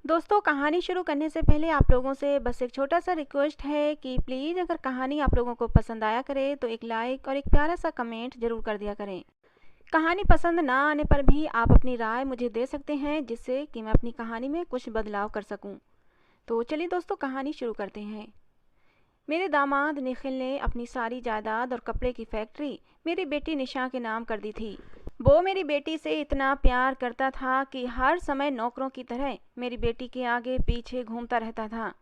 दोस्तों, कहानी शुरू करने से पहले आप लोगों से बस एक छोटा सा रिक्वेस्ट है कि प्लीज़ अगर कहानी आप लोगों को पसंद आया करे तो एक लाइक और एक प्यारा सा कमेंट ज़रूर कर दिया करें। कहानी पसंद ना आने पर भी आप अपनी राय मुझे दे सकते हैं, जिससे कि मैं अपनी कहानी में कुछ बदलाव कर सकूं। तो चलिए दोस्तों, कहानी शुरू करते हैं। मेरे दामाद निखिल ने अपनी सारी जायदाद और कपड़े की फैक्ट्री मेरी बेटी निशा के नाम कर दी थी। वो मेरी बेटी से इतना प्यार करता था कि हर समय नौकरों की तरह मेरी बेटी के आगे पीछे घूमता रहता था।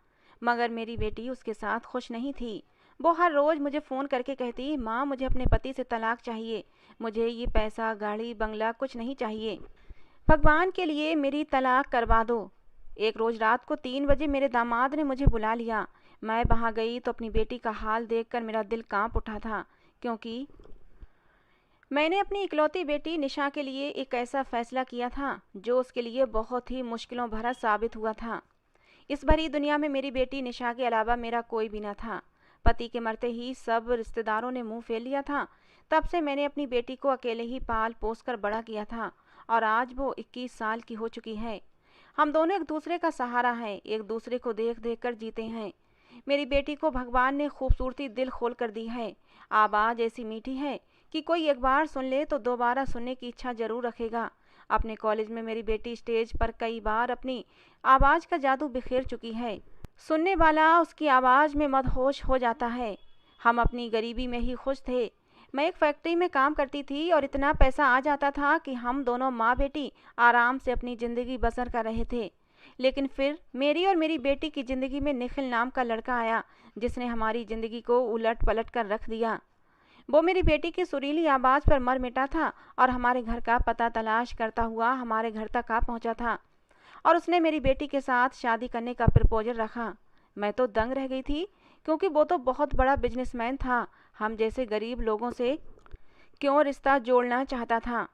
मगर मेरी बेटी उसके साथ खुश नहीं थी। वो हर रोज़ मुझे फ़ोन करके कहती, माँ मुझे अपने पति से तलाक चाहिए, मुझे ये पैसा गाड़ी बंगला कुछ नहीं चाहिए, भगवान के लिए मेरी तलाक करवा दो। एक रोज़ रात को 3 बजे मेरे दामाद ने मुझे बुला लिया। मैं वहाँ गई तो अपनी बेटी का हाल देखकर मेरा दिल कांप उठा था, क्योंकि मैंने अपनी इकलौती बेटी निशा के लिए एक ऐसा फैसला किया था जो उसके लिए बहुत ही मुश्किलों भरा साबित हुआ था। इस भरी दुनिया में मेरी बेटी निशा के अलावा मेरा कोई भी न था। पति के मरते ही सब रिश्तेदारों ने मुंह फेर लिया था। तब से मैंने अपनी बेटी को अकेले ही पाल पोस कर बड़ा किया था, और आज वो 21 साल की हो चुकी है। हम दोनों एक दूसरे का सहारा हैं, एक दूसरे को देख देख कर जीते हैं। मेरी बेटी को भगवान ने खूबसूरती दिल खोल कर दी है। आवाज़ ऐसी मीठी है कि कोई एक बार सुन ले तो दोबारा सुनने की इच्छा जरूर रखेगा। अपने कॉलेज में मेरी बेटी स्टेज पर कई बार अपनी आवाज़ का जादू बिखेर चुकी है। सुनने वाला उसकी आवाज़ में मदहोश हो जाता है। हम अपनी गरीबी में ही खुश थे। मैं एक फैक्ट्री में काम करती थी और इतना पैसा आ जाता था कि हम दोनों माँ बेटी आराम से अपनी ज़िंदगी बसर कर रहे थे। लेकिन फिर मेरी और मेरी बेटी की ज़िंदगी में निखिल नाम का लड़का आया, जिसने हमारी ज़िंदगी को उलट पलट कर रख दिया। वो मेरी बेटी की सुरीली आवाज़ पर मर मिटा था और हमारे घर का पता तलाश करता हुआ हमारे घर तक आ पहुंचा था, और उसने मेरी बेटी के साथ शादी करने का प्रपोजल रखा। मैं तो दंग रह गई थी, क्योंकि वो तो बहुत बड़ा बिजनेसमैन था। हम जैसे गरीब लोगों से क्यों रिश्ता जोड़ना चाहता था।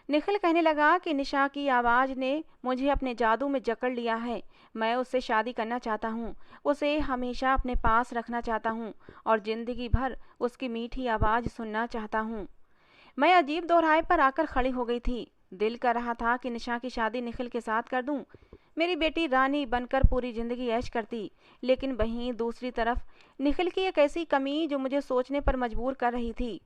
निखिल कहने लगा कि निशा की आवाज़ ने मुझे अपने जादू में जकड़ लिया है। मैं उससे शादी करना चाहता हूँ, उसे हमेशा अपने पास रखना चाहता हूँ और ज़िंदगी भर उसकी मीठी आवाज़ सुनना चाहता हूँ। मैं अजीब दोहराए पर आकर खड़ी हो गई थी। दिल कर रहा था कि निशा की शादी निखिल के साथ कर दूं। मेरी बेटी रानी बनकर पूरी ज़िंदगी ऐश करती। लेकिन वहीं दूसरी तरफ निखिल की एक ऐसी कमी जो मुझे सोचने पर मजबूर कर रही थी।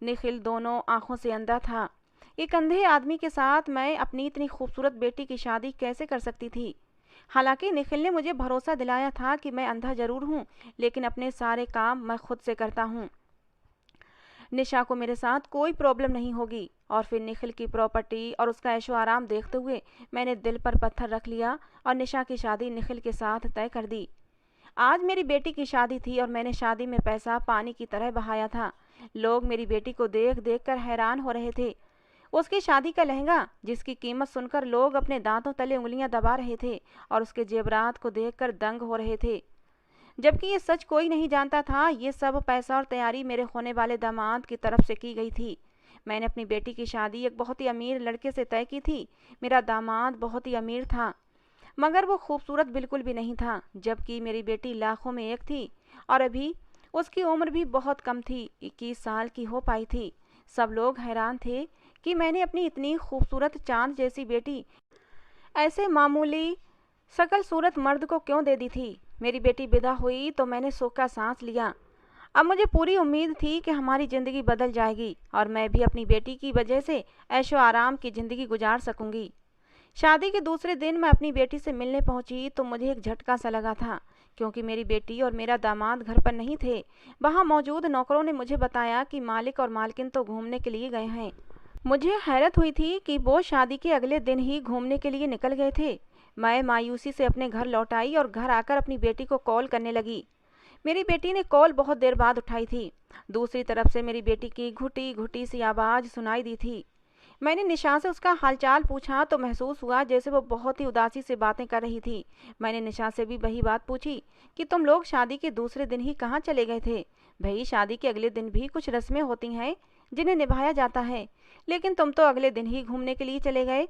निखिल दोनों आंखों से अंधा था। एक अंधे आदमी के साथ मैं अपनी इतनी खूबसूरत बेटी की शादी कैसे कर सकती थी। हालांकि निखिल ने मुझे भरोसा दिलाया था कि मैं अंधा जरूर हूँ, लेकिन अपने सारे काम मैं खुद से करता हूँ। निशा को मेरे साथ कोई प्रॉब्लम नहीं होगी। और फिर निखिल की प्रॉपर्टी और उसका ऐशो आराम देखते हुए मैंने दिल पर पत्थर रख लिया और निशा की शादी निखिल के साथ तय कर दी। आज मेरी बेटी की शादी थी और मैंने शादी में पैसा पानी की तरह बहाया था। लोग मेरी बेटी को देख देख कर हैरान हो रहे थे। उसकी शादी का लहंगा, जिसकी कीमत सुनकर लोग अपने दांतों तले उंगलियां दबा रहे थे, और उसके जेवरात को देखकर दंग हो रहे थे। जबकि ये सच कोई नहीं जानता था। ये सब पैसा और तैयारी मेरे होने वाले दामाद की तरफ से की गई थी। मैंने अपनी बेटी की शादी एक बहुत ही अमीर लड़के से तय की थी। मेरा दामाद बहुत ही अमीर था, मगर वो खूबसूरत बिल्कुल भी नहीं था। जबकि मेरी बेटी लाखों में एक थी, और अभी उसकी उम्र भी बहुत कम थी, 21 साल की हो पाई थी। सब लोग हैरान थे कि मैंने अपनी इतनी खूबसूरत चांद जैसी बेटी ऐसे मामूली शकल सूरत मर्द को क्यों दे दी थी। मेरी बेटी विदा हुई तो मैंने सुख का सांस लिया। अब मुझे पूरी उम्मीद थी कि हमारी ज़िंदगी बदल जाएगी और मैं भी अपनी बेटी की वजह से ऐशो आराम की ज़िंदगी गुजार सकूंगी। शादी के दूसरे दिन मैं अपनी बेटी से मिलने पहुंची तो मुझे एक झटका सा लगा था, क्योंकि मेरी बेटी और मेरा दामाद घर पर नहीं थे। वहां मौजूद नौकरों ने मुझे बताया कि मालिक और मालकिन तो घूमने के लिए गए हैं। मुझे हैरत हुई थी कि वो शादी के अगले दिन ही घूमने के लिए निकल गए थे। मैं मायूसी से अपने घर लौट आई और घर आकर अपनी बेटी को कॉल करने लगी। मेरी बेटी ने कॉल बहुत देर बाद उठाई थी। दूसरी तरफ से मेरी बेटी की घुटी घुटी सी आवाज़ सुनाई दी थी। मैंने निशा से उसका हालचाल पूछा तो महसूस हुआ जैसे वो बहुत ही उदासी से बातें कर रही थी। मैंने निशा से भी वही बात पूछी कि तुम लोग शादी के दूसरे दिन ही कहाँ चले गए थे। भाई, शादी के अगले दिन भी कुछ रस्में होती हैं जिन्हें निभाया जाता है, लेकिन तुम तो अगले दिन ही घूमने के लिए चले गए।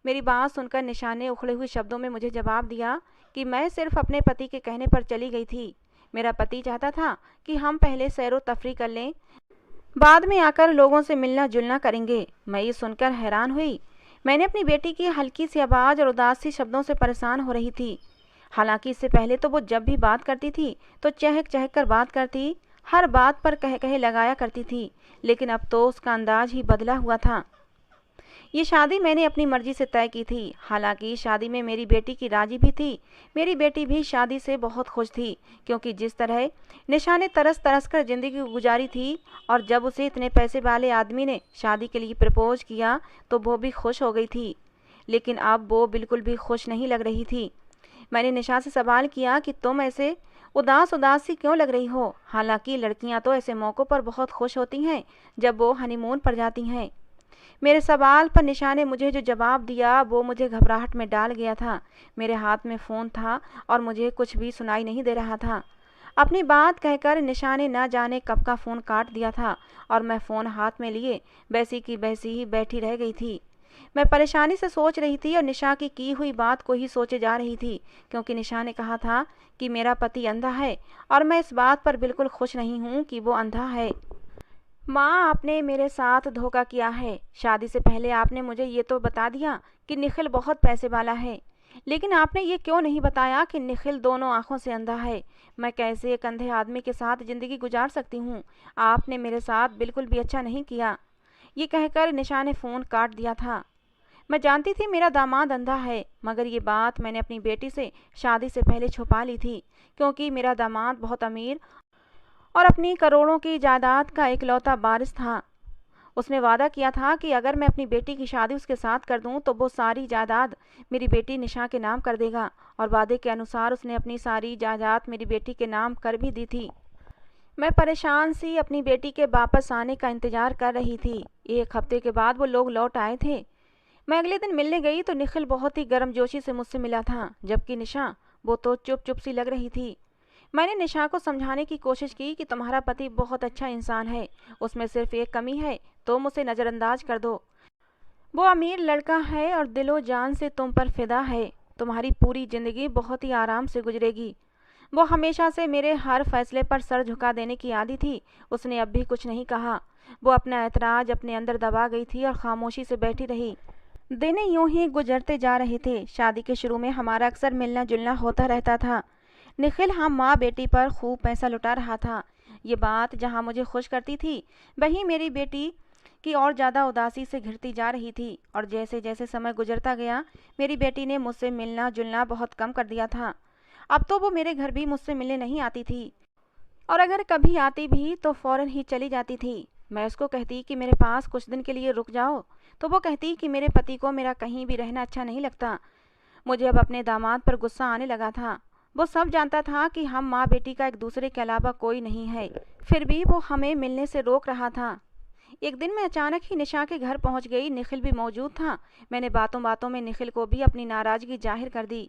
मेरी बात सुनकर निशा ने उखड़े हुए शब्दों में मुझे जवाब दिया कि मैं सिर्फ अपने पति के कहने पर चली गई थी। मेरा पति चाहता था कि हम पहले सैरो तफरी कर लें, बाद में आकर लोगों से मिलना जुलना करेंगे। मैं ये सुनकर हैरान हुई। मैंने अपनी बेटी की हल्की सी आवाज़ और उदास सी शब्दों से परेशान हो रही थी। हालांकि इससे पहले तो वो जब भी बात करती थी तो चहक चहक कर बात करती, हर बात पर कह कहे लगाया करती थी, लेकिन अब तो उसका अंदाज ही बदला हुआ था। ये शादी मैंने अपनी मर्जी से तय की थी। हालांकि शादी में मेरी बेटी की राजी भी थी। मेरी बेटी भी शादी से बहुत खुश थी, क्योंकि जिस तरह निशा ने तरस तरस कर जिंदगी गुजारी थी, और जब उसे इतने पैसे वाले आदमी ने शादी के लिए प्रपोज किया तो वो भी खुश हो गई थी। लेकिन अब वो बिल्कुल भी खुश नहीं लग रही थी। मैंने निशा से सवाल किया कि तुम ऐसे उदास उदास सी क्यों लग रही हो। हालांकि लड़कियां तो ऐसे मौक़ों पर बहुत खुश होती हैं जब वो हनीमून पर जाती हैं। मेरे सवाल पर निशा ने मुझे जो जवाब दिया वो मुझे घबराहट में डाल गया था। मेरे हाथ में फ़ोन था और मुझे कुछ भी सुनाई नहीं दे रहा था। अपनी बात कहकर निशा ने न जाने कब का फ़ोन काट दिया था और मैं फ़ोन हाथ में लिए वैसी की वैसी ही बैठी रह गई थी। मैं परेशानी से सोच रही थी और निशा की हुई बात को ही सोचे जा रही थी, क्योंकि निशा ने कहा था कि मेरा पति अंधा है और मैं इस बात पर बिल्कुल खुश नहीं हूँ कि वो अंधा है। माँ, आपने मेरे साथ धोखा किया है। शादी से पहले आपने मुझे ये तो बता दिया कि निखिल बहुत पैसे वाला है, लेकिन आपने ये क्यों नहीं बताया कि निखिल दोनों आंखों से अंधा है। मैं कैसे एक अंधे आदमी के साथ ज़िंदगी गुजार सकती हूँ। आपने मेरे साथ बिल्कुल भी अच्छा नहीं किया। ये कहकर निशा ने फ़ोन काट दिया था। मैं जानती थी मेरा दामाद अंधा है, मगर ये बात मैंने अपनी बेटी से शादी से पहले छुपा ली थी, क्योंकि मेरा दामाद बहुत अमीर और अपनी करोड़ों की जायदाद का इकलौता वारिस था। उसने वादा किया था कि अगर मैं अपनी बेटी की शादी उसके साथ कर दूं तो वो सारी जायदाद मेरी बेटी निशा के नाम कर देगा, और वादे के अनुसार उसने अपनी सारी जायदाद मेरी बेटी के नाम कर भी दी थी। मैं परेशान सी अपनी बेटी के वापस आने का इंतजार कर रही थी। 1 हफ्ते के बाद वो लोग लौट आए थे। मैं अगले दिन मिलने गई तो निखिल बहुत ही गर्मजोशी से मुझसे मिला था, जबकि निशा वो तो चुप चुप सी लग रही थी। मैंने निशा को समझाने की कोशिश की कि तुम्हारा पति बहुत अच्छा इंसान है, उसमें सिर्फ एक कमी है, तुम उसे नज़रअंदाज कर दो। वो अमीर लड़का है और दिलो जान से तुम पर फिदा है। तुम्हारी पूरी ज़िंदगी बहुत ही आराम से गुजरेगी। वो हमेशा से मेरे हर फैसले पर सर झुका देने की आदी थी। उसने अब भी कुछ नहीं कहा। वो अपना ऐतराज अपने अंदर दबा गई थी और खामोशी से बैठी रही। दिन यूं ही गुजरते जा रहे थे। शादी के शुरू में हमारा अक्सर मिलना जुलना होता रहता था। निखिल हम माँ बेटी पर खूब पैसा लुटा रहा था। ये बात जहाँ मुझे खुश करती थी, वहीं मेरी बेटी की और ज़्यादा उदासी से घिरती जा रही थी। और जैसे जैसे समय गुजरता गया, मेरी बेटी ने मुझसे मिलना जुलना बहुत कम कर दिया था। अब तो वो मेरे घर भी मुझसे मिलने नहीं आती थी, और अगर कभी आती भी तो फ़ौरन ही चली जाती थी। मैं उसको कहती कि मेरे पास कुछ दिन के लिए रुक जाओ, तो वो कहती कि मेरे पति को मेरा कहीं भी रहना अच्छा नहीं लगता। मुझे अब अपने दामाद पर गुस्सा आने लगा था। वो सब जानता था कि हम माँ बेटी का एक दूसरे के अलावा कोई नहीं है, फिर भी वो हमें मिलने से रोक रहा था। एक दिन मैं अचानक ही निशा के घर पहुंच गई। निखिल भी मौजूद था। मैंने बातों बातों में निखिल को भी अपनी नाराज़गी जाहिर कर दी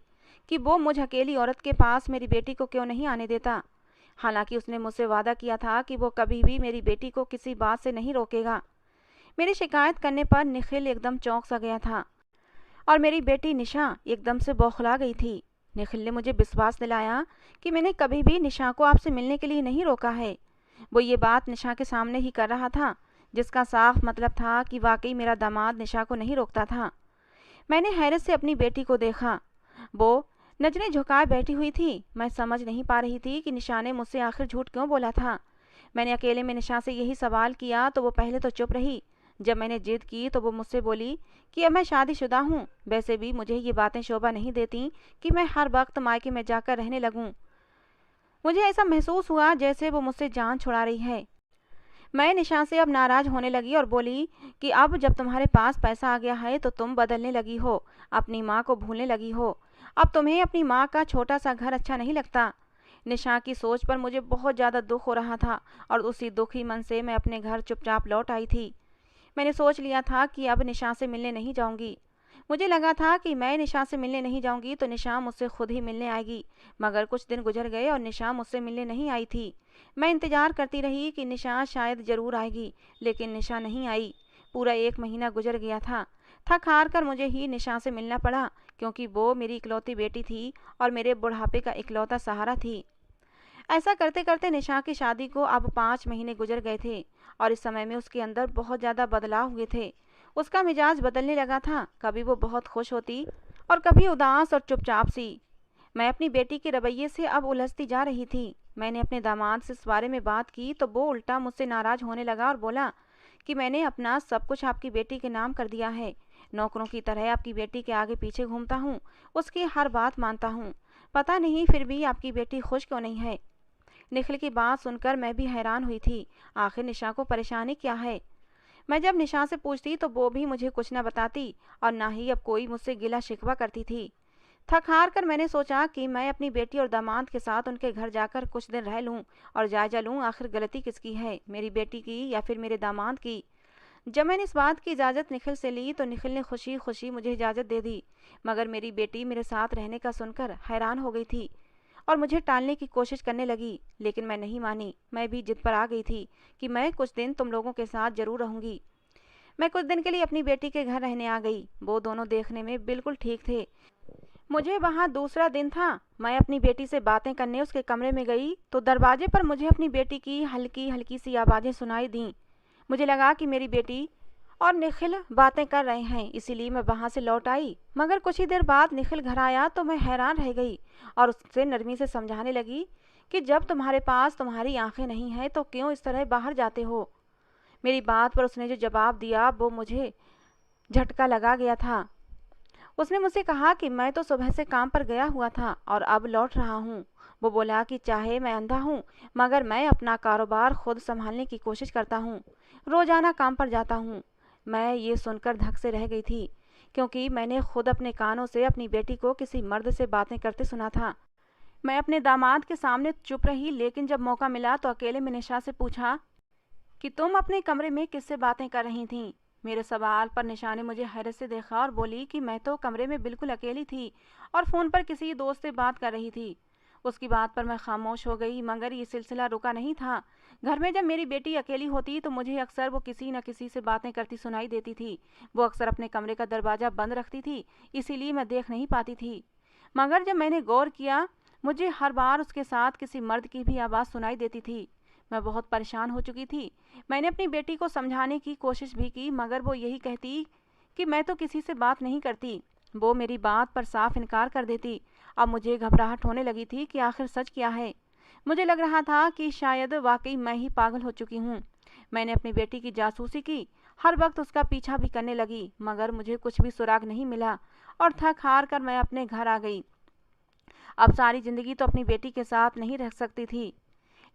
कि वो मुझ अकेली औरत के पास मेरी बेटी को क्यों नहीं आने देता। हालांकि उसने मुझसे वादा किया था कि वो कभी भी मेरी बेटी को किसी बात से नहीं रोकेगा। मेरी शिकायत करने पर निखिल एकदम चौंक सा गया था और मेरी बेटी निशा एकदम से बौखला गई थी। निखिल ने मुझे विश्वास दिलाया कि मैंने कभी भी निशा को आपसे मिलने के लिए नहीं रोका है। वो ये बात निशा के सामने ही कर रहा था, जिसका साफ मतलब था कि वाकई मेरा दामाद निशा को नहीं रोकता था। मैंने हैरत से अपनी बेटी को देखा। वो नजरें झुकाए बैठी हुई थी। मैं समझ नहीं पा रही थी कि निशा ने मुझसे आखिर झूठ क्यों बोला था। मैंने अकेले में निशा से यही सवाल किया तो वो पहले तो चुप रही। जब मैंने जिद की तो वो मुझसे बोली कि अब मैं शादीशुदा हूँ। वैसे भी मुझे ये बातें शोभा नहीं देती कि मैं हर वक्त मायके में जाकर रहने लगूँ। मुझे ऐसा महसूस हुआ जैसे वो मुझसे जान छुड़ा रही है। मैं निशा से अब नाराज होने लगी और बोली कि अब जब तुम्हारे पास पैसा आ गया है तो तुम बदलने लगी हो, अपनी माँ को भूलने लगी हो। अब तुम्हें अपनी माँ का छोटा सा घर अच्छा नहीं लगता। निशा की सोच पर मुझे बहुत ज़्यादा दुख हो रहा था और उसी दुखी मन से मैं अपने घर चुपचाप लौट आई थी। मैंने सोच लिया था कि अब निशा से मिलने नहीं जाऊंगी। मुझे लगा था कि मैं निशा से मिलने नहीं जाऊंगी तो निशा मुझसे खुद ही मिलने आएगी। मगर कुछ दिन गुजर गए और निशा मुझसे मिलने नहीं आई थी। मैं इंतज़ार करती रही कि निशा शायद ज़रूर आएगी, लेकिन निशा नहीं आई। पूरा 1 महीना गुजर गया था। थक हार कर मुझे ही निशा से मिलना पड़ा, क्योंकि वो मेरी इकलौती बेटी थी और मेरे बुढ़ापे का इकलौता सहारा थी। ऐसा करते करते निशा की शादी को अब 5 महीने गुजर गए थे और इस समय में उसके अंदर बहुत ज़्यादा बदलाव हुए थे। उसका मिजाज बदलने लगा था। कभी वो बहुत खुश होती और कभी उदास और चुपचाप सी। मैं अपनी बेटी के रवैये से अब उलझती जा रही थी। मैंने अपने दामाद से इस बारे में बात की तो वो उल्टा मुझसे नाराज होने लगा और बोला कि मैंने अपना सब कुछ आपकी बेटी के नाम कर दिया है। नौकरों की तरह आपकी बेटी के आगे पीछे घूमता हूँ, उसकी हर बात मानता हूँ। पता नहीं फिर भी आपकी बेटी खुश क्यों नहीं है। निखिल की बात सुनकर मैं भी हैरान हुई थी। आखिर निशा को परेशानी क्या है। मैं जब निशा से पूछती तो वो भी मुझे कुछ न बताती और ना ही अब कोई मुझसे गिला शिकवा करती थी। थक हार कर मैंने सोचा कि मैं अपनी बेटी और दामाद के साथ उनके घर जाकर कुछ दिन रह लूं और जायजा लूं आखिर गलती किसकी है, मेरी बेटी की या फिर मेरे दामाद की। जब मैंने इस बात की इजाज़त निखिल से ली तो निखिल ने खुशी खुशी मुझे इजाज़त दे दी, मगर मेरी बेटी मेरे साथ रहने का सुनकर हैरान हो गई थी और मुझे टालने की कोशिश करने लगी। लेकिन मैं नहीं मानी। मैं भी जिद पर आ गई थी कि मैं कुछ दिन तुम लोगों के साथ जरूर रहूंगी। मैं कुछ दिन के लिए अपनी बेटी के घर रहने आ गई। वो दोनों देखने में बिल्कुल ठीक थे। मुझे वहाँ दूसरा दिन था। मैं अपनी बेटी से बातें करने उसके कमरे में गई तो दरवाजे पर मुझे अपनी बेटी की हल्की हल्की सी आवाज़ें सुनाई दीं। मुझे लगा कि मेरी बेटी और निखिल बातें कर रहे हैं, इसीलिए मैं वहाँ से लौट आई। मगर कुछ ही देर बाद निखिल घर आया तो मैं हैरान रह गई और उससे नरमी से समझाने लगी कि जब तुम्हारे पास तुम्हारी आंखें नहीं हैं तो क्यों इस तरह बाहर जाते हो। मेरी बात पर उसने जो जवाब दिया वो मुझे झटका लगा गया था। उसने मुझसे कहा कि मैं तो सुबह से काम पर गया हुआ था और अब लौट रहा हूँ। वो बोला कि चाहे मैं अंधा हूँ मगर मैं अपना कारोबार खुद संभालने की कोशिश करता हूँ, रोजाना काम पर जाता हूँ। मैं ये सुनकर धक से रह गई थी क्योंकि मैंने खुद अपने कानों से अपनी बेटी को किसी मर्द से बातें करते सुना था। मैं अपने दामाद के सामने चुप रही, लेकिन जब मौका मिला तो अकेले में निशा से पूछा कि तुम अपने कमरे में किससे बातें कर रही थीं। मेरे सवाल पर निशा ने मुझे हैरत से देखा और बोली कि मैं तो कमरे में बिल्कुल अकेली थी और फ़ोन पर किसी दोस्त से बात कर रही थी। उसकी बात पर मैं खामोश हो गई, मगर ये सिलसिला रुका नहीं था। घर में जब मेरी बेटी अकेली होती तो मुझे अक्सर वो किसी न किसी से बातें करती सुनाई देती थी। वो अक्सर अपने कमरे का दरवाज़ा बंद रखती थी, इसीलिए मैं देख नहीं पाती थी। मगर जब मैंने गौर किया, मुझे हर बार उसके साथ किसी मर्द की भी आवाज़ सुनाई देती थी। मैं बहुत परेशान हो चुकी थी। मैंने अपनी बेटी को समझाने की कोशिश भी की, मगर वो यही कहती कि मैं तो किसी से बात नहीं करती। वो मेरी बात पर साफ इनकार कर देती। अब मुझे घबराहट होने लगी थी कि आखिर सच क्या है। मुझे लग रहा था कि शायद वाकई मैं ही पागल हो चुकी हूँ। मैंने अपनी बेटी की जासूसी की, हर वक्त उसका पीछा भी करने लगी, मगर मुझे कुछ भी सुराग नहीं मिला और थक हार कर मैं अपने घर आ गई। अब सारी जिंदगी तो अपनी बेटी के साथ नहीं रह सकती थी।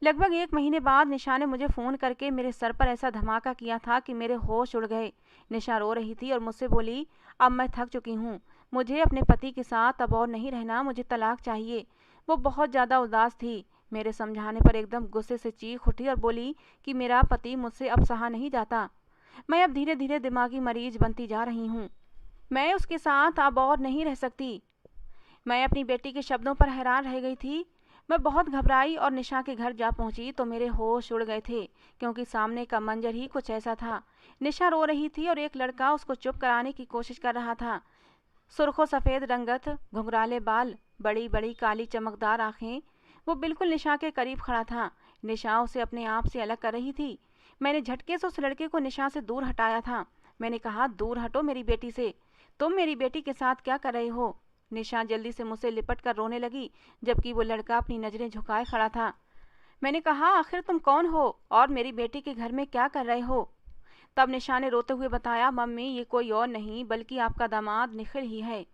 लगभग 1 महीने बाद निशा ने मुझे फ़ोन करके मेरे सर पर ऐसा धमाका किया था कि मेरे होश उड़ गए। निशा रो रही थी और मुझसे बोली, अब मैं थक चुकी हूँ, मुझे अपने पति के साथ अब और नहीं रहना, मुझे तलाक चाहिए। वो बहुत ज़्यादा उदास थी। मेरे समझाने पर एकदम गुस्से से चीख उठी और बोली कि मेरा पति मुझसे अब सहा नहीं जाता। मैं अब धीरे धीरे दिमागी मरीज बनती जा रही हूँ। मैं उसके साथ अब और नहीं रह सकती। मैं अपनी बेटी के शब्दों पर हैरान रह गई थी। मैं बहुत घबराई और निशा के घर जा पहुंची तो मेरे होश उड़ गए थे, क्योंकि सामने का मंजर ही कुछ ऐसा था। निशा रो रही थी और एक लड़का उसको चुप कराने की कोशिश कर रहा था। सुर्खों सफ़ेद रंगत, घुंघराले बाल, बड़ी बड़ी काली चमकदार आंखें। वो बिल्कुल निशा के करीब खड़ा था। निशा उसे अपने आप से अलग कर रही थी। मैंने झटके से उस लड़के को निशा से दूर हटाया था। मैंने कहा, दूर हटो मेरी बेटी से। तुम मेरी बेटी के साथ क्या कर रहे हो। निशा जल्दी से मुझसे लिपट कर रोने लगी, जबकि वो लड़का अपनी नज़रें झुकाए खड़ा था। मैंने कहा, आखिर तुम कौन हो और मेरी बेटी के घर में क्या कर रहे हो। तब निशा ने रोते हुए बताया, मम्मी ये कोई और नहीं बल्कि आपका दामाद निखिल ही है।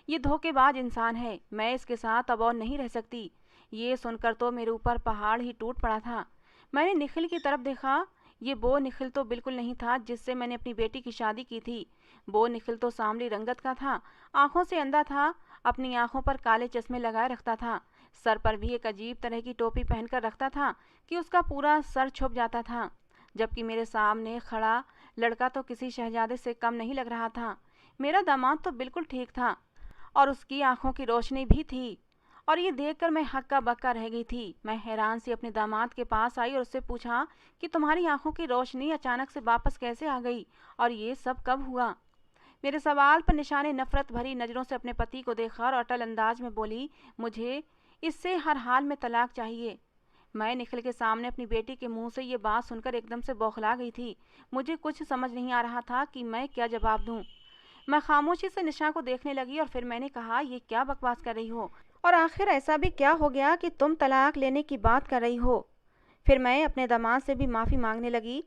ये धोखेबाज इंसान है, मैं इसके साथ अब और नहीं रह सकती। ये सुनकर तो मेरे ऊपर पहाड़ ही टूट पड़ा था। मैंने निखिल की तरफ देखा। ये वो निखिल तो बिल्कुल नहीं था जिससे मैंने अपनी बेटी की शादी की थी। वो निखिल तो सांवली रंगत का था, आंखों से अंधा था, अपनी आंखों पर काले चश्मे लगाए रखता था, सर पर भी एक अजीब तरह की टोपी पहनकर रखता था कि उसका पूरा सर छुप जाता था। जबकि मेरे सामने खड़ा लड़का तो किसी शहजादे से कम नहीं लग रहा था। मेरा दामाद तो बिल्कुल ठीक था और उसकी आंखों की रोशनी भी थी। और ये देखकर मैं हक्का बक्का रह गई थी। मैं हैरान सी अपने दामाद के पास आई और उससे पूछा कि तुम्हारी आंखों की रोशनी अचानक से वापस कैसे आ गई और ये सब कब हुआ। मेरे सवाल पर निशा ने नफरत भरी नज़रों से अपने पति को देखा और अटल अंदाज में बोली, मुझे इससे हर हाल में तलाक चाहिए। मैं निखिल के सामने अपनी बेटी के मुंह से ये बात सुनकर एकदम से बौखला गई थी। मुझे कुछ समझ नहीं आ रहा था कि मैं क्या जवाब दूं। मैं खामोशी से निशा को देखने लगी और फिर मैंने कहा, ये क्या बकवास कर रही हो? और आखिर ऐसा भी क्या हो गया कि तुम तलाक लेने की बात कर रही हो? फिर मैं अपने दामाद से भी माफ़ी मांगने लगी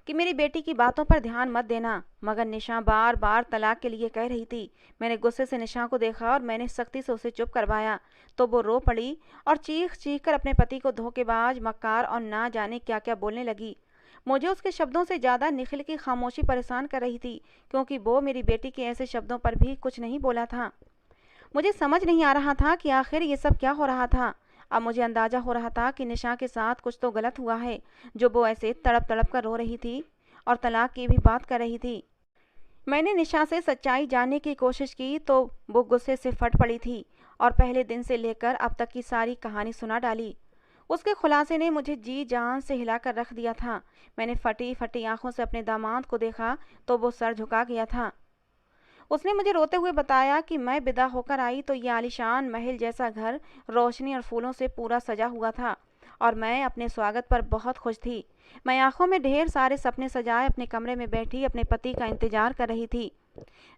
कि मेरी बेटी की बातों पर ध्यान मत देना, मगर निशा बार बार तलाक के लिए कह रही थी। मैंने गुस्से से निशा को देखा और मैंने सख्ती से उसे चुप करवाया तो वो रो पड़ी और चीख चीख कर अपने पति को धोखेबाज, मक्कार और ना जाने क्या क्या बोलने लगी। मुझे उसके शब्दों से ज़्यादा निखिल की खामोशी परेशान कर रही थी, क्योंकि वो मेरी बेटी के ऐसे शब्दों पर भी कुछ नहीं बोला था। मुझे समझ नहीं आ रहा था कि आखिर ये सब क्या हो रहा था। अब मुझे अंदाजा हो रहा था कि निशा के साथ कुछ तो गलत हुआ है, जो वो ऐसे तड़प तड़प कर रो रही थी और तलाक की भी बात कर रही थी। मैंने निशा से सच्चाई जानने की कोशिश की तो वो गुस्से से फट पड़ी थी और पहले दिन से लेकर अब तक की सारी कहानी सुना डाली। उसके खुलासे ने मुझे जी जान से हिलाकर रख दिया था। मैंने फटी फटी आंखों से अपने दामाद को देखा तो वो सर झुका गया था। उसने मुझे रोते हुए बताया कि मैं विदा होकर आई तो ये आलीशान महल जैसा घर रोशनी और फूलों से पूरा सजा हुआ था और मैं अपने स्वागत पर बहुत खुश थी। मैं आंखों में ढेर सारे सपने सजाए अपने कमरे में बैठी अपने पति का इंतजार कर रही थी।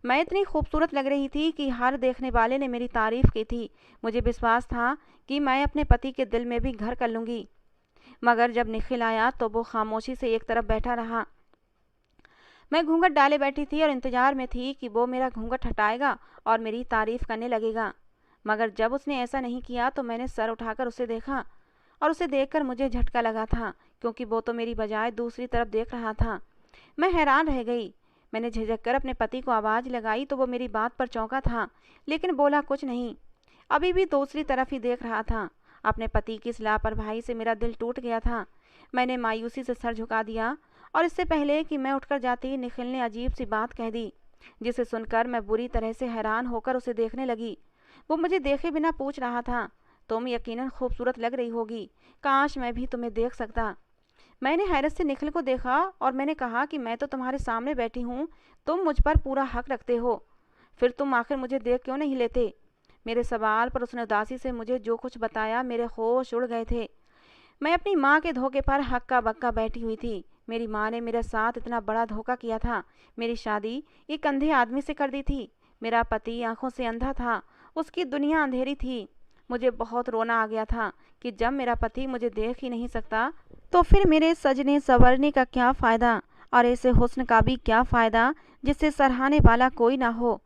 मैं इतनी खूबसूरत लग रही थी कि हर देखने वाले ने मेरी तारीफ की थी। मुझे विश्वास था कि मैं अपने पति के दिल में भी घर कर लूँगी। मगर जब निखिल आया तो वो खामोशी से एक तरफ बैठा रहा। मैं घूंघट डाले बैठी थी और इंतजार में थी कि वो मेरा घूंघट हटाएगा और मेरी तारीफ करने लगेगा। मगर जब उसने ऐसा नहीं किया तो मैंने सर उठाकर उसे देखा और उसे देखकर मुझे झटका लगा था, क्योंकि वो तो मेरी बजाय दूसरी तरफ देख रहा था। मैं हैरान रह गई। मैंने झिझक कर अपने पति को आवाज़ लगाई तो वो मेरी बात पर चौंका था, लेकिन बोला कुछ नहीं। अभी भी दूसरी तरफ ही देख रहा था। अपने पति की इस लापरवाही से मेरा दिल टूट गया था। मैंने मायूसी से सर झुका दिया और इससे पहले कि मैं उठकर जाती निखिल ने अजीब सी बात कह दी, जिसे सुनकर मैं बुरी तरह से हैरान होकर उसे देखने लगी। वो मुझे देखे बिना पूछ रहा था, तुम यकीनन खूबसूरत लग रही होगी, काश मैं भी तुम्हें देख सकता। मैंने हैरत से निखिल को देखा और मैंने कहा कि मैं तो तुम्हारे सामने बैठी हूँ, तुम मुझ पर पूरा हक रखते हो, फिर तुम आखिर मुझे देख क्यों नहीं लेते? मेरे सवाल पर उसने उदासी से मुझे जो कुछ बताया, मेरे होश उड़ गए थे। मैं अपनी माँ के धोखे पर हक्का बक्का बैठी हुई थी। मेरी माँ ने मेरे साथ इतना बड़ा धोखा किया था। मेरी शादी एक अंधे आदमी से कर दी थी। मेरा पति आंखों से अंधा था, उसकी दुनिया अंधेरी थी। मुझे बहुत रोना आ गया था कि जब मेरा पति मुझे देख ही नहीं सकता तो फिर मेरे सजने संवरने का क्या फ़ायदा, और ऐसे हुस्न का भी क्या फ़ायदा जिससे सराहने वाला कोई ना हो।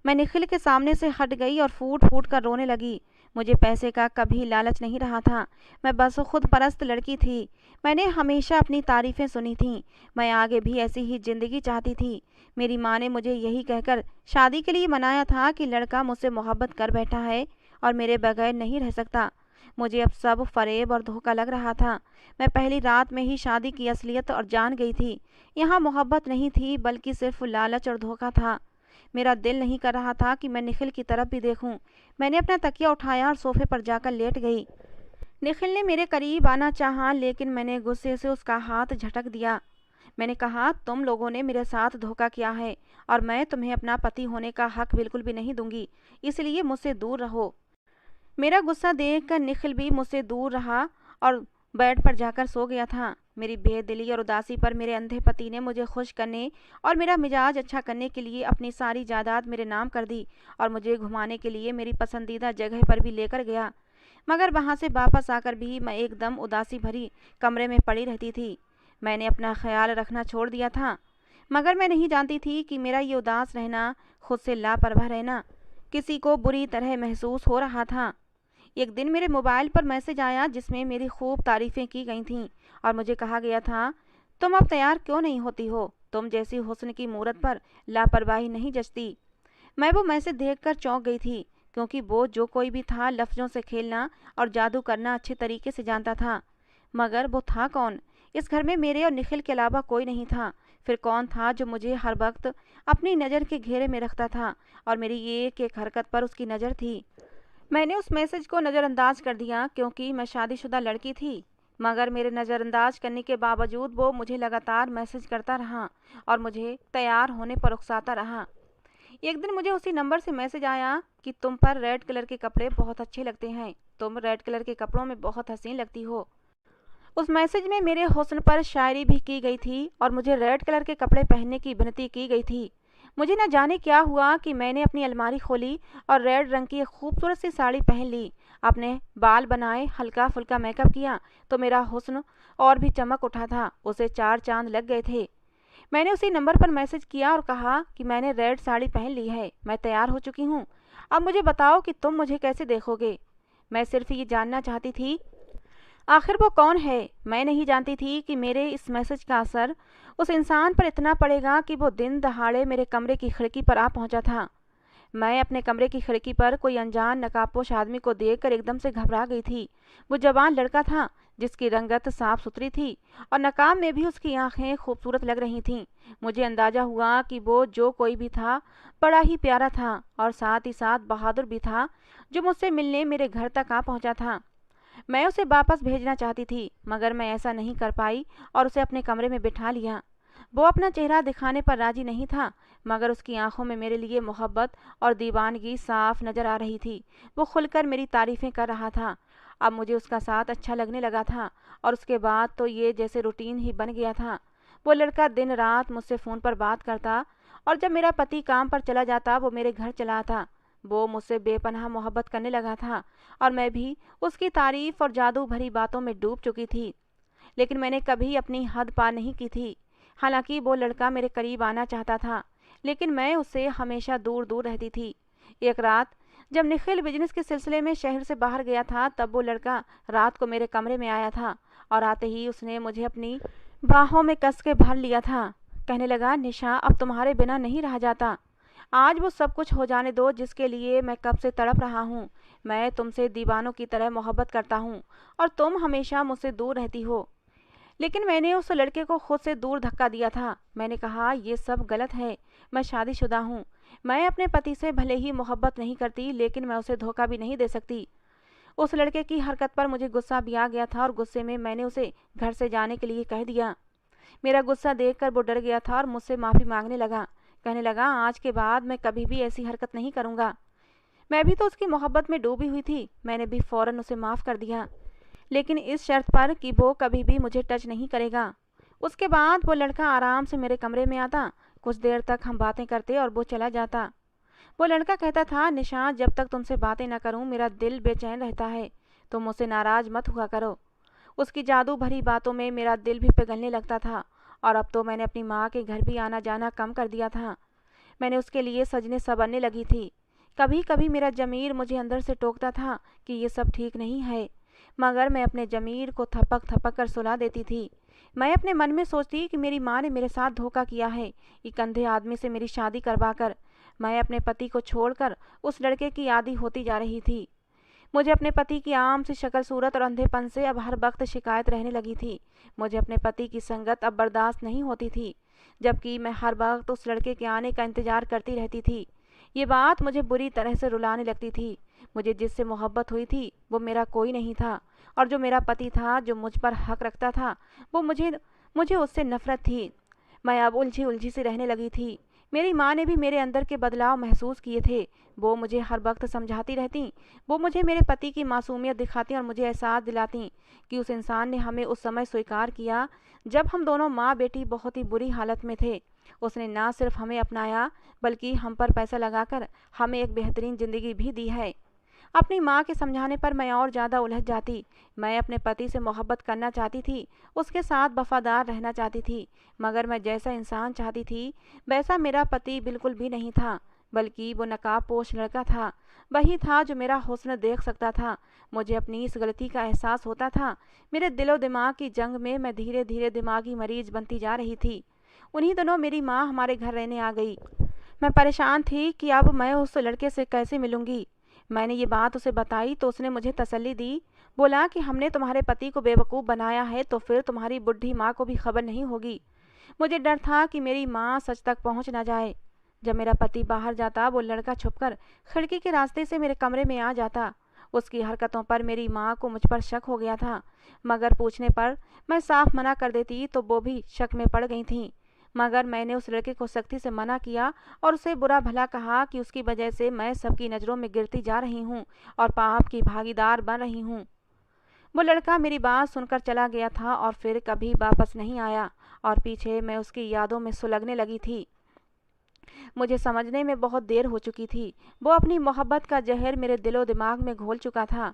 मैं निखिल के सामने से हट गई और फूट फूट कर रोने लगी। मुझे पैसे का कभी लालच नहीं रहा था। मैं बस खुद परस्त लड़की थी। मैंने हमेशा अपनी तारीफ़ें सुनी थीं। मैं आगे भी ऐसी ही ज़िंदगी चाहती थी। मेरी माँ ने मुझे यही कहकर शादी के लिए मनाया था कि लड़का मुझसे मोहब्बत कर बैठा है और मेरे बगैर नहीं रह सकता। मुझे अब सब फरेब और धोखा लग रहा था। मैं पहली रात में ही शादी की असलियत और जान गई थी। यहाँ मोहब्बत नहीं थी, बल्कि सिर्फ लालच और धोखा था। मेरा दिल नहीं कर रहा था कि मैं निखिल की तरफ भी देखूं। मैंने अपना तकिया उठाया और सोफे पर जाकर लेट गई। निखिल ने मेरे करीब आना चाहा, लेकिन मैंने गुस्से से उसका हाथ झटक दिया। मैंने कहा, तुम लोगों ने मेरे साथ धोखा किया है और मैं तुम्हें अपना पति होने का हक बिल्कुल भी नहीं दूंगी, इसलिए मुझसे दूर रहो। मेरा गुस्सा देखकर निखिल भी मुझसे दूर रहा और बेड पर जाकर सो गया था। मेरी बेदिली और उदासी पर मेरे अंधे पति ने मुझे खुश करने और मेरा मिजाज अच्छा करने के लिए अपनी सारी जायदाद मेरे नाम कर दी और मुझे घुमाने के लिए मेरी पसंदीदा जगह पर भी लेकर गया। मगर वहाँ से वापस आकर भी मैं एकदम उदासी भरी कमरे में पड़ी रहती थी। मैंने अपना ख्याल रखना छोड़ दिया था, मगर मैं नहीं जानती थी कि मेरा ये उदास रहना, खुद से लापरवाह रहना, किसी को बुरी तरह महसूस हो रहा था। एक दिन मेरे मोबाइल पर मैसेज आया जिसमें मेरी खूब तारीफ़ें की गई थीं और मुझे कहा गया था, तुम अब तैयार क्यों नहीं होती हो? तुम जैसी हुस्न की मूरत पर लापरवाही नहीं जचती। मैं वो मैसेज देखकर चौंक गई थी, क्योंकि वो जो कोई भी था लफ्ज़ों से खेलना और जादू करना अच्छे तरीके से जानता था। मगर वो था कौन? इस घर में मेरे और निखिल के अलावा कोई नहीं था। फिर कौन था जो मुझे हर वक्त अपनी नज़र के घेरे में रखता था और मेरी एक एक हरकत पर उसकी नज़र थी? मैंने उस मैसेज को नज़रअंदाज कर दिया, क्योंकि मैं शादीशुदा लड़की थी। मगर मेरे नज़रअंदाज करने के बावजूद वो मुझे लगातार मैसेज करता रहा और मुझे तैयार होने पर उकसाता रहा। एक दिन मुझे उसी नंबर से मैसेज आया कि तुम पर रेड कलर के कपड़े बहुत अच्छे लगते हैं, तुम रेड कलर के कपड़ों में बहुत हसीन लगती हो। उस मैसेज में मेरे हुस्न पर शायरी भी की गई थी और मुझे रेड कलर के कपड़े पहनने की विनती की गई थी। मुझे न जाने क्या हुआ कि मैंने अपनी अलमारी खोली और रेड रंग की एक खूबसूरत सी साड़ी पहन ली। अपने बाल बनाए, हल्का फुल्का मेकअप किया तो मेरा हुस्न और भी चमक उठा था। उसे 4 चांद लग गए थे। मैंने उसी नंबर पर मैसेज किया और कहा कि मैंने रेड साड़ी पहन ली है, मैं तैयार हो चुकी हूँ। अब मुझे बताओ कि तुम मुझे कैसे देखोगे। मैं सिर्फ ये जानना चाहती थी आखिर वो कौन है। मैं नहीं जानती थी कि मेरे इस मैसेज का असर उस इंसान पर इतना पड़ेगा कि वो दिन दहाड़े मेरे कमरे की खिड़की पर आ पहुंचा था। मैं अपने कमरे की खिड़की पर कोई अनजान नकाबपोश आदमी को देखकर एकदम से घबरा गई थी। वो जवान लड़का था जिसकी रंगत साफ सुथरी थी और नकाब में भी उसकी आंखें खूबसूरत लग रही थीं। मुझे अंदाजा हुआ कि वो जो कोई भी था बड़ा ही प्यारा था और साथ ही साथ बहादुर भी था, जो मुझसे मिलने मेरे घर तक आ पहुंचा था। मैं उसे वापस भेजना चाहती थी मगर मैं ऐसा नहीं कर पाई और उसे अपने कमरे में बिठा लिया। वो अपना चेहरा दिखाने पर राजी नहीं था मगर उसकी आंखों में मेरे लिए मोहब्बत और दीवानगी साफ नजर आ रही थी। वो खुलकर मेरी तारीफें कर रहा था। अब मुझे उसका साथ अच्छा लगने लगा था और उसके बाद तो ये जैसे रूटीन ही बन गया था। वो लड़का दिन रात मुझसे फ़ोन पर बात करता और जब मेरा पति काम पर चला जाता वो मेरे घर चला आता। वो मुझसे बेपनाह मोहब्बत करने लगा था और मैं भी उसकी तारीफ और जादू भरी बातों में डूब चुकी थी। लेकिन मैंने कभी अपनी हद पार नहीं की थी। हालांकि वो लड़का मेरे करीब आना चाहता था लेकिन मैं उससे हमेशा दूर दूर रहती थी। एक रात जब निखिल बिजनेस के सिलसिले में शहर से बाहर गया था तब वो लड़का रात को मेरे कमरे में आया था और आते ही उसने मुझे अपनी बाहों में कस के भर लिया था। कहने लगा, निशा अब तुम्हारे बिना नहीं रहा जाता। आज वो सब कुछ हो जाने दो जिसके लिए मैं कब से तड़प रहा हूँ। मैं तुमसे दीवानों की तरह मोहब्बत करता हूँ और तुम हमेशा मुझसे दूर रहती हो। लेकिन मैंने उस लड़के को खुद से दूर धक्का दिया था। मैंने कहा ये सब गलत है, मैं शादीशुदा हूँ। मैं अपने पति से भले ही मोहब्बत नहीं करती लेकिन मैं उसे धोखा भी नहीं दे सकती। उस लड़के की हरकत पर मुझे गुस्सा भी आ गया था और गुस्से में मैंने उसे घर से जाने के लिए कह दिया। मेरा गुस्सा देखकर वो डर गया था और मुझसे माफ़ी मांगने लगा। कहने लगा, आज के बाद मैं कभी भी ऐसी हरकत नहीं करूँगा। मैं भी तो उसकी मोहब्बत में डूबी हुई थी। मैंने भी फ़ौरन उसे माफ़ कर दिया लेकिन इस शर्त पर कि वो कभी भी मुझे टच नहीं करेगा। उसके बाद वो लड़का आराम से मेरे कमरे में आता। कुछ देर तक हम बातें करते और वो चला जाता। वो लड़का कहता था, निशा जब तक तुमसे बातें न करूं मेरा दिल बेचैन रहता है, तुम मुझसे नाराज मत हुआ करो। उसकी जादू भरी बातों में मेरा दिल भी पिघलने लगता था और अब तो मैंने अपनी माँ के घर भी आना जाना कम कर दिया था। मैंने उसके लिए सजने संवरने लगी थी। कभी कभी मेरा जमीर मुझे अंदर से टोकता था कि ये सब ठीक नहीं है, मगर मैं अपने जमीर को थपक थपक कर सुला देती थी। मैं अपने मन में सोचती कि मेरी माँ ने मेरे साथ धोखा किया है, एक अंधे आदमी से मेरी शादी करवा कर। मैं अपने पति को छोड़कर उस लड़के की आदी होती जा रही थी। मुझे अपने पति की आम सी शक्ल सूरत और अंधेपन से अब हर वक्त शिकायत रहने लगी थी। मुझे अपने पति की संगत अब बर्दाश्त नहीं होती थी, जबकि मैं हर वक्त उस लड़के के आने का इंतजार करती रहती थी। ये बात मुझे बुरी तरह से रुलाने लगती थी। मुझे जिससे मोहब्बत हुई थी वो मेरा कोई नहीं था और जो मेरा पति था, जो मुझ पर हक रखता था, वो मुझे मुझे उससे नफरत थी। मैं अब उलझी उलझी सी रहने लगी थी। मेरी माँ ने भी मेरे अंदर के बदलाव महसूस किए थे। वो मुझे हर वक्त समझाती रहती। वो मुझे मेरे पति की मासूमियत दिखाती और मुझे एहसास दिलाती कि उस इंसान ने हमें उस समय स्वीकार किया जब हम दोनों माँ बेटी बहुत ही बुरी हालत में थे। उसने ना सिर्फ हमें अपनाया बल्कि हम पर पैसा लगाकर हमें एक बेहतरीन ज़िंदगी भी दी है। अपनी माँ के समझाने पर मैं और ज़्यादा उलझ जाती। मैं अपने पति से मोहब्बत करना चाहती थी, उसके साथ वफादार रहना चाहती थी, मगर मैं जैसा इंसान चाहती थी वैसा मेरा पति बिल्कुल भी नहीं था, बल्कि वो नकाबपोश लड़का था। वही था जो मेरा हुस्न देख सकता था। मुझे अपनी इस गलती का एहसास होता था। मेरे दिलो दिमाग की जंग में मैं धीरे धीरे दिमागी मरीज बनती जा रही थी। उन्हीं दिनों मेरी माँ हमारे घर रहने आ गई। मैं परेशान थी कि अब मैं उस लड़के से कैसे मिलूंगी। मैंने ये बात उसे बताई तो उसने मुझे तसल्ली दी। बोला कि हमने तुम्हारे पति को बेवकूफ़ बनाया है तो फिर तुम्हारी बुढ़ी माँ को भी खबर नहीं होगी। मुझे डर था कि मेरी माँ सच तक पहुँच ना जाए। जब मेरा पति बाहर जाता वो लड़का छुपकर खिड़की के रास्ते से मेरे कमरे में आ जाता। उसकी हरकतों पर मेरी माँ को मुझ पर शक हो गया था, मगर पूछने पर मैं साफ मना कर देती तो वो भी शक में पड़ गई थीं। मगर मैंने उस लड़के को सख्ती से मना किया और उसे बुरा भला कहा कि उसकी वजह से मैं सबकी नज़रों में गिरती जा रही हूँ और पाप की भागीदार बन रही हूँ। वो लड़का मेरी बात सुनकर चला गया था और फिर कभी वापस नहीं आया और पीछे मैं उसकी यादों में सुलगने लगी थी। मुझे समझने में बहुत देर हो चुकी थी। वो अपनी मोहब्बत का जहर मेरे दिलो दिमाग में घोल चुका था।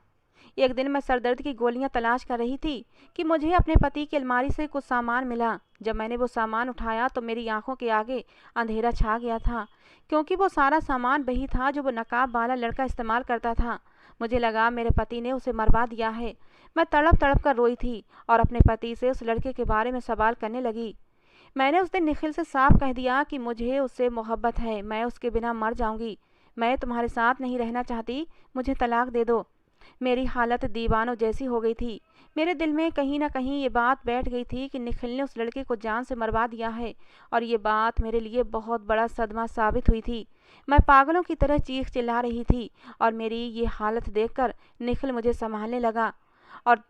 एक दिन मैं सरदर्द की गोलियां तलाश कर रही थी कि मुझे अपने पति की अलमारी से कुछ सामान मिला। जब मैंने वो सामान उठाया तो मेरी आंखों के आगे अंधेरा छा गया था, क्योंकि वो सारा सामान वही था जो वो नकाब वाला लड़का इस्तेमाल करता था। मुझे लगा मेरे पति ने उसे मरवा दिया है। मैं तड़प तड़प कर रोई थी और अपने पति से उस लड़के के बारे में सवाल करने लगी। मैंने उस दिन निखिल से साफ कह दिया कि मुझे उससे मोहब्बत है, मैं उसके बिना मर जाऊंगी। मैं तुम्हारे साथ नहीं रहना चाहती, मुझे तलाक दे दो। मेरी हालत दीवानों जैसी हो गई थी। मेरे दिल में कहीं ना कहीं ये बात बैठ गई थी कि निखिल ने उस लड़के को जान से मरवा दिया है और ये बात मेरे लिए बहुत बड़ा सदमा साबित हुई थी। मैं पागलों की तरह चीख चिल्ला रही थी और मेरी ये हालत देखकर निखिल मुझे संभालने लगा। और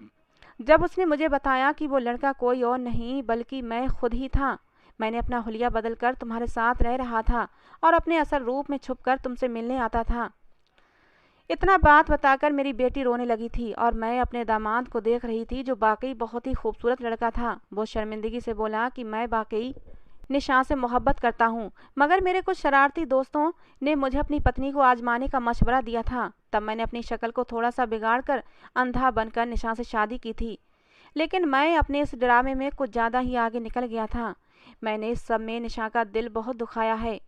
जब उसने मुझे बताया कि वो लड़का कोई और नहीं बल्कि मैं खुद ही था, मैंने अपना हुलिया बदलकर तुम्हारे साथ रह रहा था और अपने असल रूप में छुपकर तुमसे मिलने आता था। इतना बात बताकर मेरी बेटी रोने लगी थी और मैं अपने दामाद को देख रही थी जो वाकई बहुत ही खूबसूरत लड़का था। वो शर्मिंदगी से बोला कि मैं वाकई निशा से मोहब्बत करता हूँ, मगर मेरे कुछ शरारती दोस्तों ने मुझे अपनी पत्नी को आजमाने का मशवरा दिया था। तब मैंने अपनी शक्ल को थोड़ा सा बिगाड़ कर अंधा बनकर निशा से शादी की थी। लेकिन मैं अपने इस ड्रामे में कुछ ज़्यादा ही आगे निकल गया था। मैंने इस सब में निशा का दिल बहुत दुखाया है।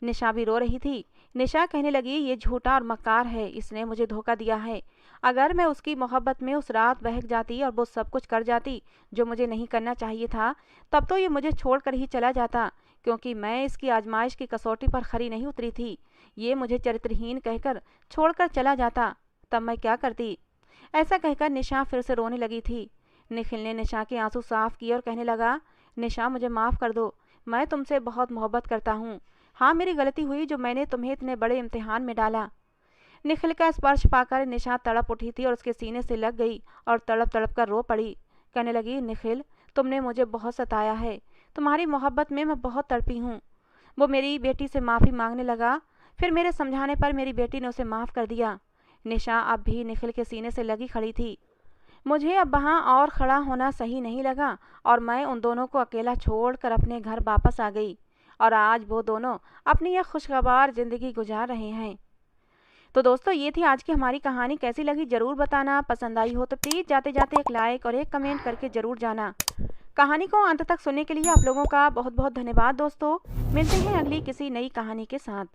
निशा भी रो रही थी। निशा कहने लगी, ये झूठा और मक्कार है, इसने मुझे धोखा दिया है। अगर मैं उसकी मोहब्बत में उस रात बहक जाती और वो सब कुछ कर जाती जो मुझे नहीं करना चाहिए था, तब तो ये मुझे छोड़कर ही चला जाता, क्योंकि मैं इसकी आजमाइश की कसौटी पर खरी नहीं उतरी थी। ये मुझे चरित्रहीन कहकर छोड़कर चला जाता, तब मैं क्या करती। ऐसा कहकर निशा फिर से रोने लगी थी। निखिल ने निशा के आंसू साफ किए और कहने लगा, निशा मुझे माफ़ कर दो, मैं तुमसे बहुत मोहब्बत करता हूँ। हाँ, मेरी गलती हुई जो मैंने तुम्हें इतने बड़े इम्तिहान में डाला। निखिल का स्पर्श पाकर निशा तड़प उठी थी और उसके सीने से लग गई और तड़प तड़प कर रो पड़ी। कहने लगी, निखिल तुमने मुझे बहुत सताया है, तुम्हारी मोहब्बत में मैं बहुत तड़पी हूँ। वो मेरी बेटी से माफ़ी मांगने लगा। फिर मेरे समझाने पर मेरी बेटी ने उसे माफ़ कर दिया। निशा अब भी निखिल के सीने से लगी खड़ी थी। मुझे अब वहाँ और खड़ा होना सही नहीं लगा और मैं उन दोनों को अकेला छोड़कर अपने घर वापस आ गई और आज वो दोनों अपनी यह खुशगवार ज़िंदगी गुजार रहे हैं। तो दोस्तों, ये थी आज की हमारी कहानी। कैसी लगी ज़रूर बताना। पसंद आई हो तो प्लीज़ जाते जाते एक लाइक और एक कमेंट करके ज़रूर जाना। कहानी को अंत तक सुनने के लिए आप लोगों का बहुत बहुत धन्यवाद दोस्तों। मिलते हैं अगली किसी नई कहानी के साथ।